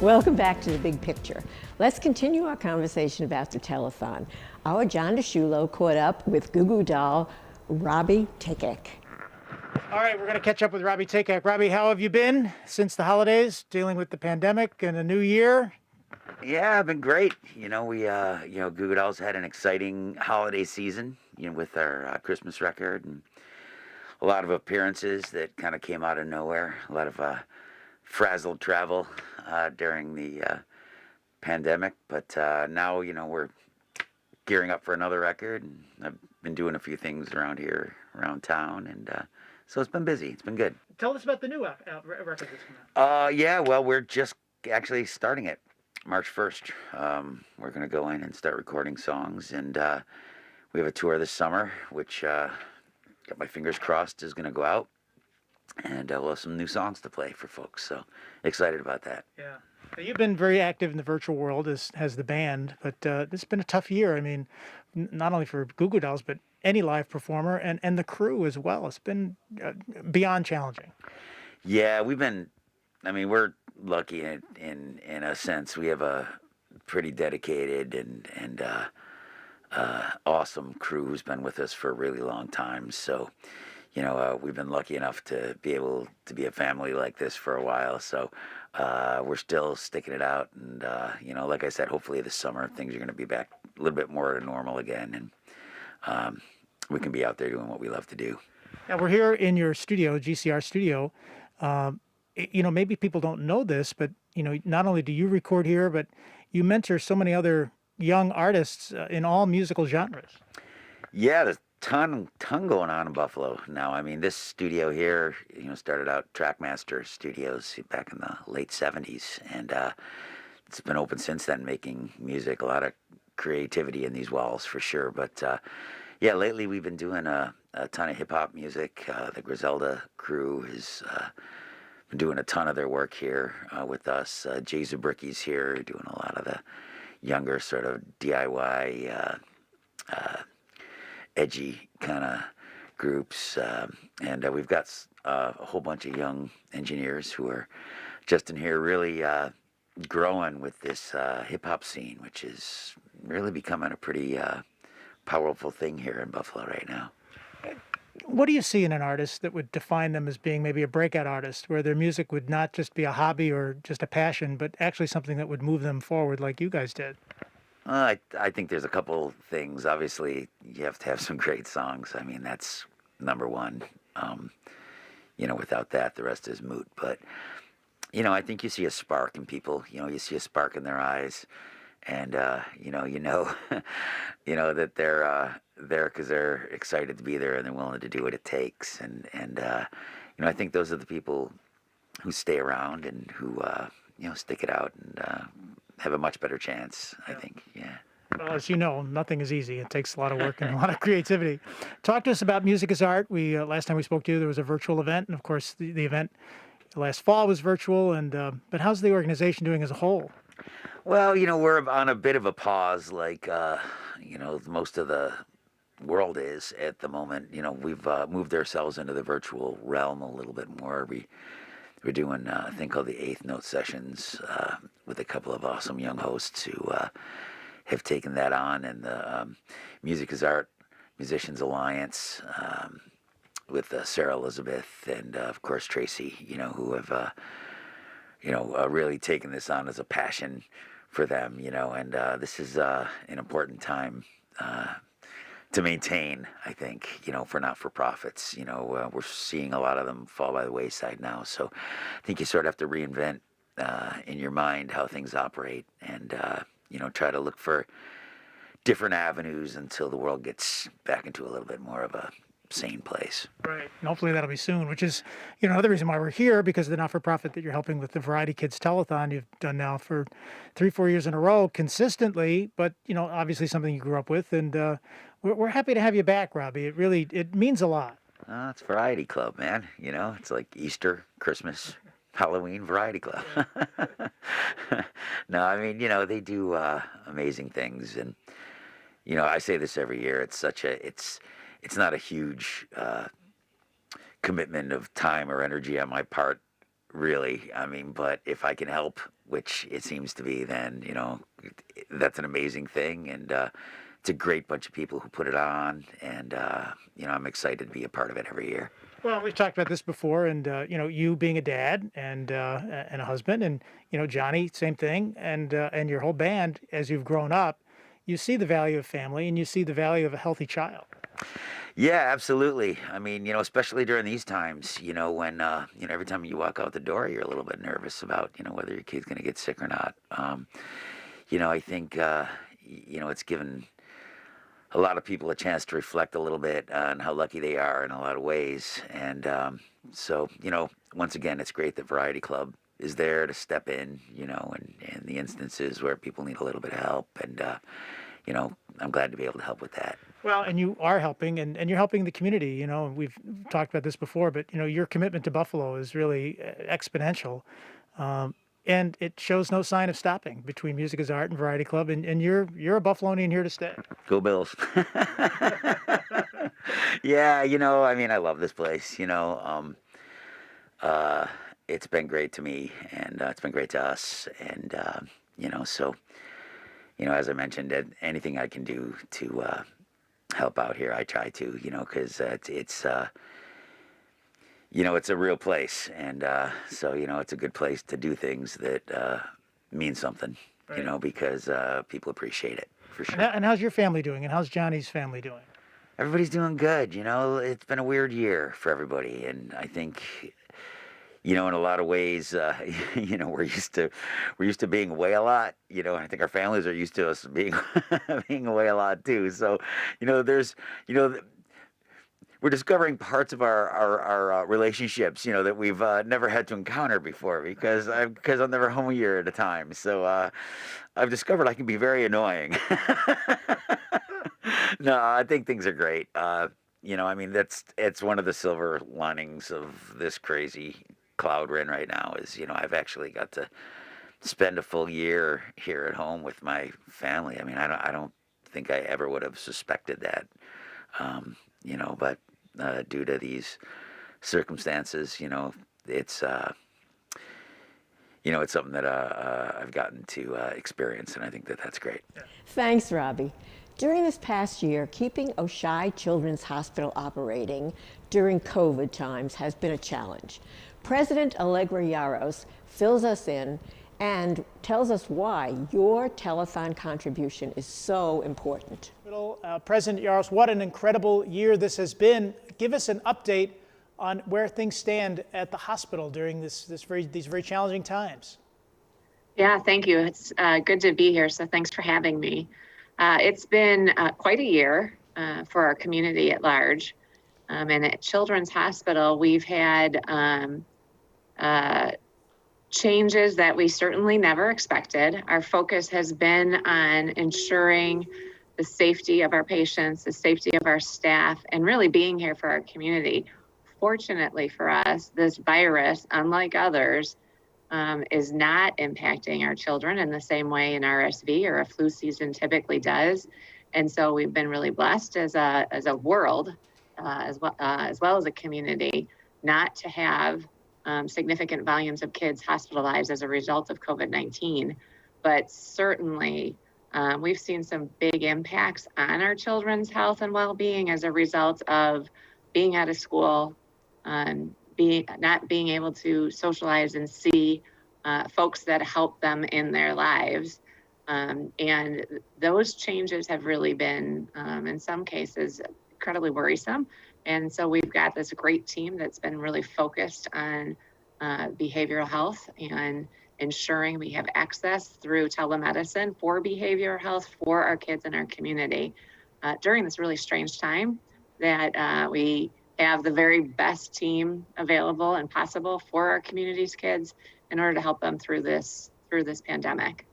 Welcome back to The Big Picture. Let's continue our conversation about the telethon. Our John DeShulo caught up with Goo Goo Doll, Robby Takac. All right, we're going to catch up with Robby Takac. Robby, how have you been since the holidays, dealing with the pandemic and a new year? Yeah, I've been great. We, Goo Goo Dolls had an exciting holiday season, with our Christmas record and a lot of appearances that kind of came out of nowhere. A lot of frazzled travel during the pandemic, but now, we're gearing up for another record, and I've been doing a few things around here, around town, and so it's been busy. It's been good. Tell us about the new record that's coming out. Yeah, well, we're just actually starting it. March 1st, we're going to go in and start recording songs, and we have a tour this summer, which, got my fingers crossed, is going to go out, and we'll have some new songs to play for folks, so excited about that. Yeah. You've been very active in the virtual world, as has the band, but it's been a tough year. I mean, not only for Goo Goo Dolls, but any live performer and the crew as well. It's been beyond challenging. Yeah, we're lucky in a sense. We have a pretty dedicated and awesome crew who's been with us for a really long time. So, we've been lucky enough to be able to be a family like this for a while. So we're still sticking it out. And, like I said, hopefully this summer things are going to be back a little bit more to normal again. And we can be out there doing what we love to do. Now, we're here in your studio, GCR studio. Maybe people don't know this, but, not only do you record here, but you mentor so many other young artists in all musical genres. Yeah, there's ton going on in Buffalo now. I mean, this studio here, started out Trackmaster Studios back in the late 70s, and it's been open since then, making music. A lot of creativity in these walls for sure. But yeah, lately we've been doing a ton of hip-hop music. The Griselda crew has been doing a ton of their work here with us. Jay Zabricki's here doing a lot of the younger sort of DIY, edgy kind of groups. And we've got a whole bunch of young engineers who are just in here really growing with this hip-hop scene, which is really becoming a pretty powerful thing here in Buffalo right now. What do you see in an artist that would define them as being maybe a breakout artist, where their music would not just be a hobby or just a passion, but actually something that would move them forward like you guys did? I think there's a couple things. Obviously, you have to have some great songs. I mean, that's number one. Without that, the rest is moot. But, I think you see a spark in people. You see a spark in their eyes. And, that they're there because they're excited to be there and they're willing to do what it takes. And I think those are the people who stay around and who, stick it out and have a much better chance, I think, yeah. Well, as you know, nothing is easy. It takes a lot of work and a lot of creativity. Talk to us about Music is Art. We last time we spoke to you, there was a virtual event, and of course, the event last fall was virtual. And but how's the organization doing as a whole? Well, we're on a bit of a pause, like most of the world is at the moment. We've moved ourselves into the virtual realm a little bit more. We're doing a thing called the Eighth Note Sessions with a couple of awesome young hosts who have taken that on, and the Music is Art Musicians Alliance with Sarah Elizabeth and, of course, Tracy, who have, really taken this on as a passion for them, and this is an important time to maintain, I think, for not-for-profits. We're seeing a lot of them fall by the wayside now, so I think you sort of have to reinvent in your mind how things operate and, try to look for different avenues until the world gets back into a little bit more of a sane place. Right. And hopefully that'll be soon, which is, another reason why we're here, because of the not-for-profit that you're helping with the Variety Kids Telethon you've done now for 3-4 years in a row consistently, but, obviously something you grew up with. And we're happy to have you back, Robby. It means a lot. It's Variety Club, man. It's like Easter, Christmas, Halloween, Variety Club. No, I mean, they do amazing things. And, I say this every year. It's not a huge commitment of time or energy on my part really. I mean, but if I can help, which it seems to be, then, that's an amazing thing. And it's a great bunch of people who put it on. And, I'm excited to be a part of it every year. Well, we've talked about this before, and you being a dad and a husband, and Johnny, same thing, and your whole band. As you've grown up, you see the value of family, and you see the value of a healthy child. Yeah, absolutely. I mean, especially during these times, when, every time you walk out the door, you're a little bit nervous about, whether your kid's going to get sick or not. I think, it's given a lot of people a chance to reflect a little bit on how lucky they are in a lot of ways. And so, once again, it's great that Variety Club is there to step in, in the instances where people need a little bit of help. And, I'm glad to be able to help with that. Well, and you are helping, and you're helping the community. We've talked about this before, but your commitment to Buffalo is really exponential, and it shows no sign of stopping between Music is Art and Variety Club. And you're a Buffalonian here to stay. Go Bills. Yeah, I mean, I love this place. It's been great to me, and it's been great to us, and so. As I mentioned, anything I can do to help out here, I try to, because it's a real place. And so, it's a good place to do things that mean something, Right. Because people appreciate it, for sure. And how's your family doing? And how's Johnny's family doing? Everybody's doing good. It's been a weird year for everybody. And I think, in a lot of ways, we're used to being away a lot, and I think our families are used to us being being away a lot too. So, we're discovering parts of our relationships, that we've never had to encounter before because I'm never home a year at a time. So I've discovered I can be very annoying. No, I think things are great. I mean, it's one of the silver linings of this crazy cloud we're in right now is, I've actually got to spend a full year here at home with my family. I mean, I don't think I ever would have suspected that, but due to these circumstances, it's it's something that I've gotten to experience, and I think that that's great. Thanks, Robby. During this past year, keeping Oshai Children's Hospital operating during COVID times has been a challenge. President Allegra Jaros fills us in and tells us why your telethon contribution is so important. President Jaros, what an incredible year this has been. Give us an update on where things stand at the hospital during these very challenging times. Yeah, thank you. It's good to be here, so thanks for having me. It's been quite a year for our community at large. And at Children's Hospital, we've had changes that we certainly never expected. Our focus has been on ensuring the safety of our patients, the safety of our staff, and really being here for our community. Fortunately for us, this virus, unlike others, is not impacting our children in the same way an RSV or a flu season typically does. And so we've been really blessed as a world, as well as a community, not to have significant volumes of kids hospitalized as a result of COVID-19. But certainly, we've seen some big impacts on our children's health and well-being as a result of being out of school, not being able to socialize and see folks that help them in their lives. And those changes have really been, in some cases, incredibly worrisome. And so we've got this great team that's been really focused on behavioral health and ensuring we have access through telemedicine for behavioral health for our kids in our community during this really strange time that we have the very best team available and possible for our community's kids in order to help them through this pandemic.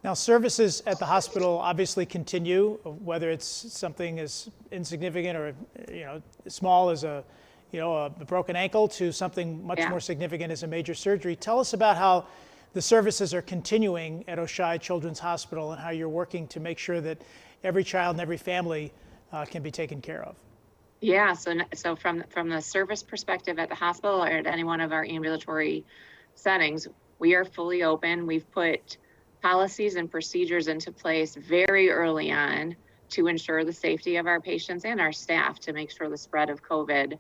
Now, services at the hospital obviously continue, whether it's something as insignificant or small as a broken ankle to something much more significant as a major surgery. Tell us about how the services are continuing at Oshai Children's Hospital and how you're working to make sure that every child and every family can be taken care of. Yeah, so from the service perspective at the hospital or at any one of our ambulatory settings, we are fully open. We've put policies and procedures into place very early on to ensure the safety of our patients and our staff, to make sure the spread of COVID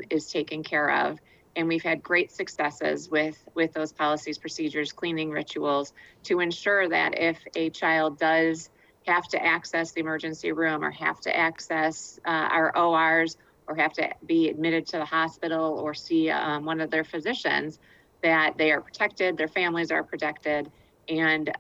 is taken care of. And we've had great successes with those policies, procedures, cleaning rituals, to ensure that if a child does have to access the emergency room or have to access our ORs or have to be admitted to the hospital or see one of their physicians, that they are protected, their families are protected. And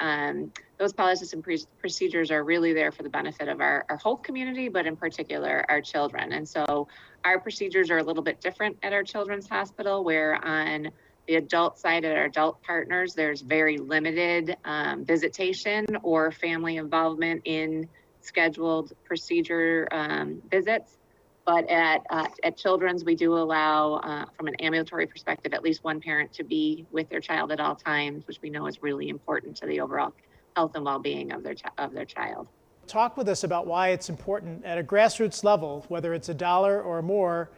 those policies and procedures are really there for the benefit of our whole community, but in particular our children. And so our procedures are a little bit different at our children's hospital, where on the adult side at our adult partners, there's very limited visitation or family involvement in scheduled procedure visits. But at children's, we do allow, from an ambulatory perspective, at least one parent to be with their child at all times, which we know is really important to the overall health and well-being of their child. Talk with us about why it's important at a grassroots level, whether it's $1 or more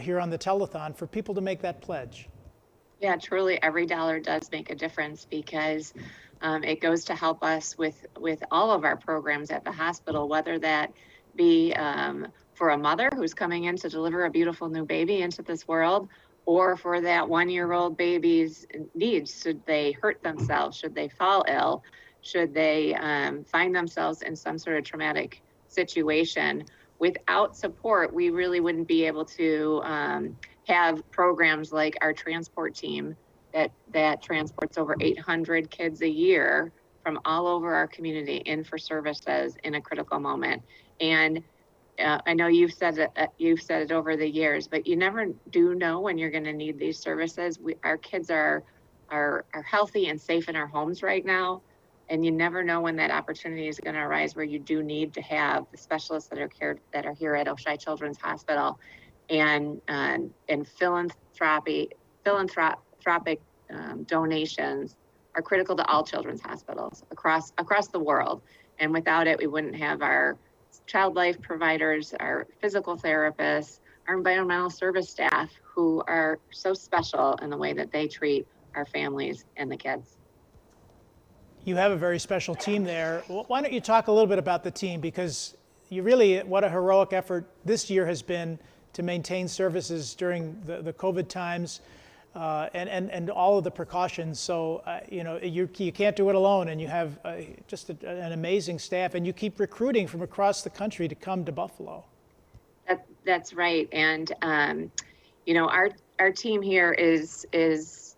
here on the telethon, for people to make that pledge. Yeah, truly, every dollar does make a difference, because it goes to help us with all of our programs at the hospital, whether that be for a mother who's coming in to deliver a beautiful new baby into this world, or for that 1-year-old baby's needs. Should they hurt themselves? Should they fall ill? Should they find themselves in some sort of traumatic situation? Without support, we really wouldn't be able to have programs like our transport team that transports over 800 kids a year from all over our community in for services in a critical moment. And I know you've said it over the years, but you never do know when you're going to need these services. Our kids are healthy and safe in our homes right now, and you never know when that opportunity is going to arise where you do need to have the specialists that are here at Oishei Children's Hospital, and philanthropic donations are critical to all children's hospitals across the world. And without it, we wouldn't have our child life providers, our physical therapists, our environmental service staff, who are so special in the way that they treat our families and the kids. You have a very special team there. Why don't you talk a little bit about the team, because you really, what a heroic effort this year has been to maintain services during the COVID times and all of the precautions. So, you can't do it alone, and you have just an amazing staff, and you keep recruiting from across the country to come to Buffalo. That's right. And, our team here is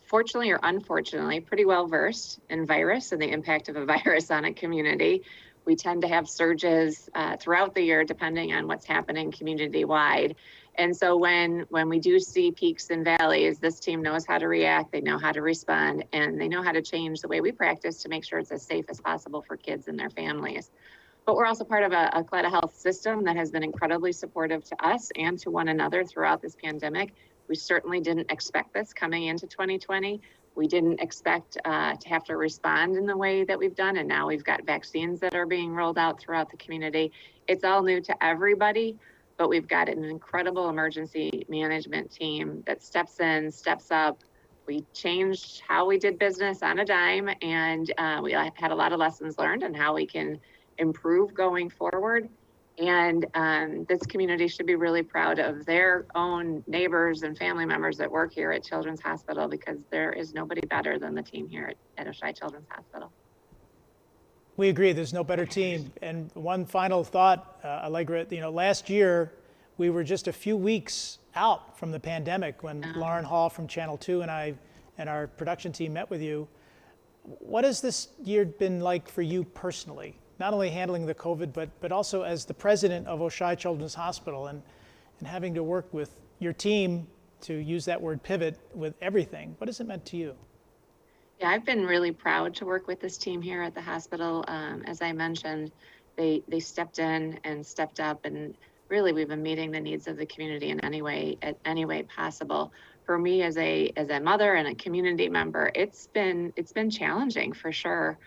fortunately or unfortunately pretty well versed in virus and the impact of a virus on a community. We tend to have surges throughout the year, depending on what's happening community-wide. And so when we do see peaks and valleys, this team knows how to react, they know how to respond, and they know how to change the way we practice to make sure it's as safe as possible for kids and their families. But we're also part of a Cleta Health system that has been incredibly supportive to us and to one another throughout this pandemic. We certainly didn't expect this coming into 2020. We didn't expect to have to respond in the way that we've done, and now we've got vaccines that are being rolled out throughout the community. It's all new to everybody, but we've got an incredible emergency management team that steps in, steps up. We changed how we did business on a dime, and we had a lot of lessons learned on how we can improve going forward. And this community should be really proud of their own neighbors and family members that work here at Children's Hospital, because there is nobody better than the team here at Oishei Children's Hospital. We agree, there's no better team. And one final thought, Allegra, last year we were just a few weeks out from the pandemic when Lauren Hall from Channel 2 and I and our production team met with you. What has this year been like for you personally? Not only handling the COVID, but also as the president of Oishei Children's Hospital and having to work with your team, to use that word pivot, with everything. What has it meant to you? Yeah, I've been really proud to work with this team here at the hospital. As I mentioned, they stepped in and stepped up, and really we've been meeting the needs of the community in any way possible. For me as a mother and a community member, it's been challenging for sure.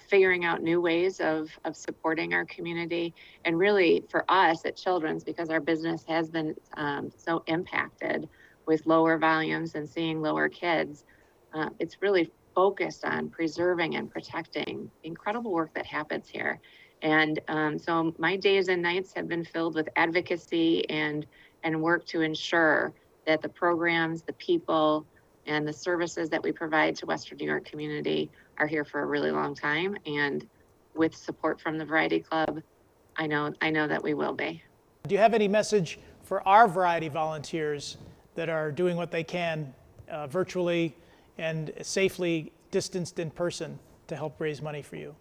figuring out new ways of supporting our community. And really for us at Children's, because our business has been so impacted with lower volumes and seeing lower kids, it's really focused on preserving and protecting the incredible work that happens here. And so my days and nights have been filled with advocacy and work to ensure that the programs, the people, and the services that we provide to Western New York community are here for a really long time. And with support from the Variety Club, I know that we will be. Do you have any message for our Variety volunteers that are doing what they can virtually and safely distanced in person to help raise money for you?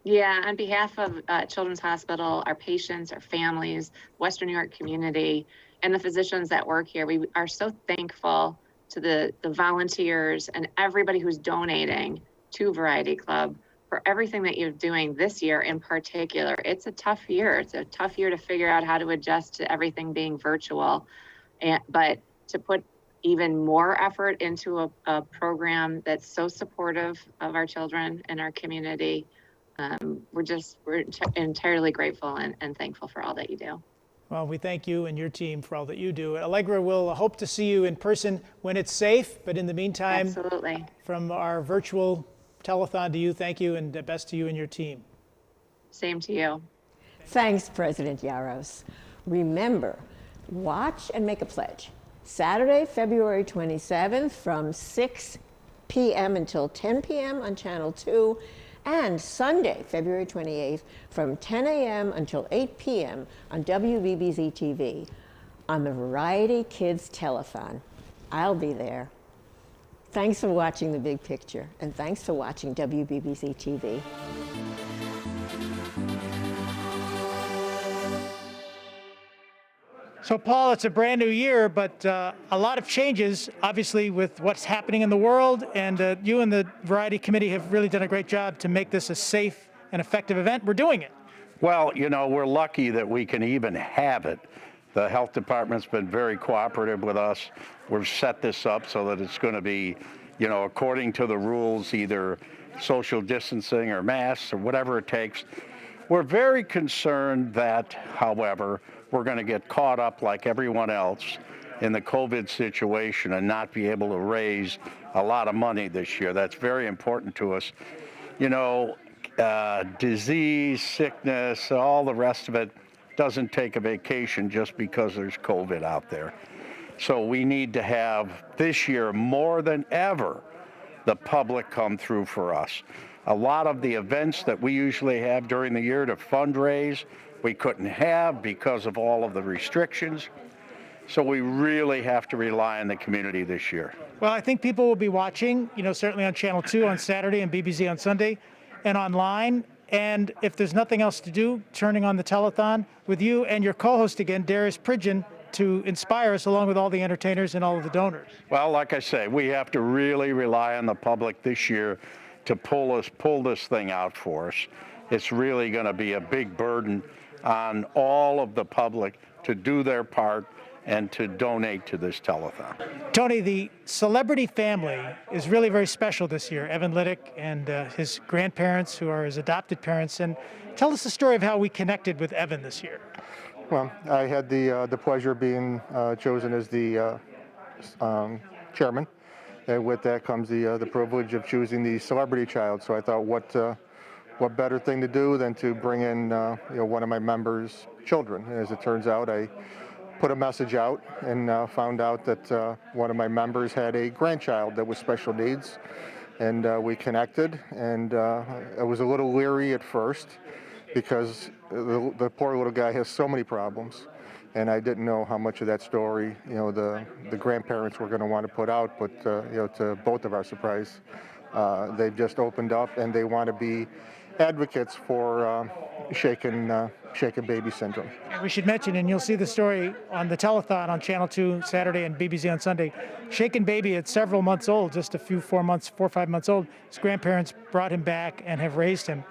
Yeah, on behalf of Children's Hospital, our patients, our families, Western New York community, and the physicians that work here, we are so thankful to the volunteers and everybody who's donating to Variety Club for everything that you're doing this year in particular. It's a tough year. It's a tough year to figure out how to adjust to everything being virtual, but to put even more effort into a program that's so supportive of our children and our community. We're entirely grateful and thankful for all that you do. Well, we thank you and your team for all that you do. Allegra, we'll hope to see you in person when it's safe, but in the meantime, absolutely, from our virtual telethon to you, thank you, and best to you and your team. Same to you. Thanks, President Jaros. Remember, watch and make a pledge. Saturday, February 27th from 6 p.m. until 10 p.m. on Channel 2, and Sunday, February 28th from 10 a.m. until 8 p.m. on WBBZ-TV on the Variety Kids Telethon. I'll be there. Thanks for watching The Big Picture, and thanks for watching WBBZ-TV. So, Paul, it's a brand new year, but a lot of changes, obviously, with what's happening in the world. And you and the Variety Committee have really done a great job to make this a safe and effective event. We're doing it. Well, you know, we're lucky that we can even have it. The health department's been very cooperative with us. We've set this up so that it's going to be, you know, according to the rules, either social distancing or masks or whatever it takes. We're very concerned that, however, we're going to get caught up like everyone else in the COVID situation and not be able to raise a lot of money this year. That's very important to us. You know, disease, sickness, all the rest of it doesn't take a vacation just because there's COVID out there. So we need to have this year more than ever the public come through for us. A lot of the events that we usually have during the year to fundraise, we couldn't have because of all of the restrictions. So we really have to rely on the community this year. Well, I think people will be watching, you know, certainly on Channel 2 on Saturday and BBC on Sunday and online. And if there's nothing else to do, turning on the telethon with you and your co-host again, Darius Pridgeon, to inspire us along with all the entertainers and all of the donors. Well, like I say, we have to really rely on the public this year to pull this thing out for us. It's really going to be a big burden on all of the public to do their part and to donate to this telethon. Tony, the celebrity family is really very special this year. Evan Liddick and his grandparents, who are his adopted parents. And tell us the story of how we connected with Evan this year. Well, I had the pleasure of being chosen as the chairman. And with that comes the privilege of choosing the celebrity child. So I thought, what better thing to do than to bring in one of my members' children. And as it turns out, I put a message out and found out that one of my members had a grandchild that was special needs, and we connected. And I was a little leery at first because the poor little guy has so many problems, and I didn't know how much of that story the grandparents were going to want to put out. But to both of our surprise, they've just opened up and they want to be advocates for shaken baby syndrome. And we should mention, and you'll see the story on the telethon on Channel 2 Saturday and BBC on Sunday, shaken baby at several months old, just a few 4 or 5 months old. His grandparents brought him back and have raised him.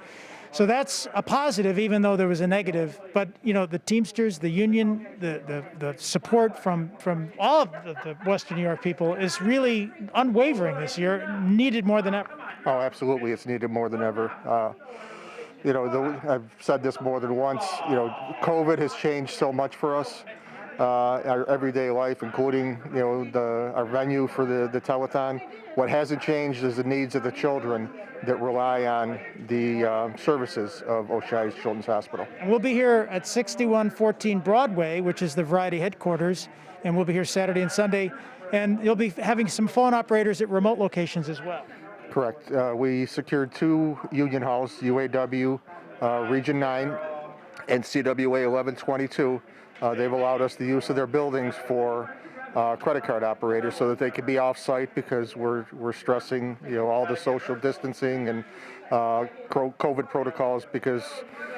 So that's a positive, even though there was a negative. But the Teamsters, the union, the support from all of the Western New York people is really unwavering this year, needed more than ever. Oh, absolutely, it's needed more than ever. I've said this more than once. COVID has changed so much for us, our everyday life, including our venue for the telethon. What hasn't changed is the needs of the children that rely on the services of Oshai's Children's Hospital. And we'll be here at 6114 Broadway, which is the Variety headquarters, and we'll be here Saturday and Sunday. And you'll be having some phone operators at remote locations as well. Correct. We secured 2 union halls, UAW Region 9 and CWA 1122. They've allowed us the use of their buildings for credit card operators so that they can be off-site, because we're stressing all the social distancing and COVID protocols, because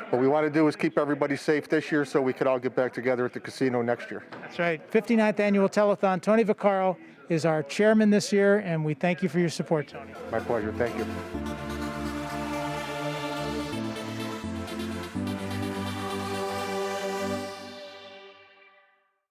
what we want to do is keep everybody safe this year so we can all get back together at the casino next year. That's right. 59th Annual Telethon. Tony Vaccaro is our chairman this year, and we thank you for your support, Tony. My pleasure. Thank you.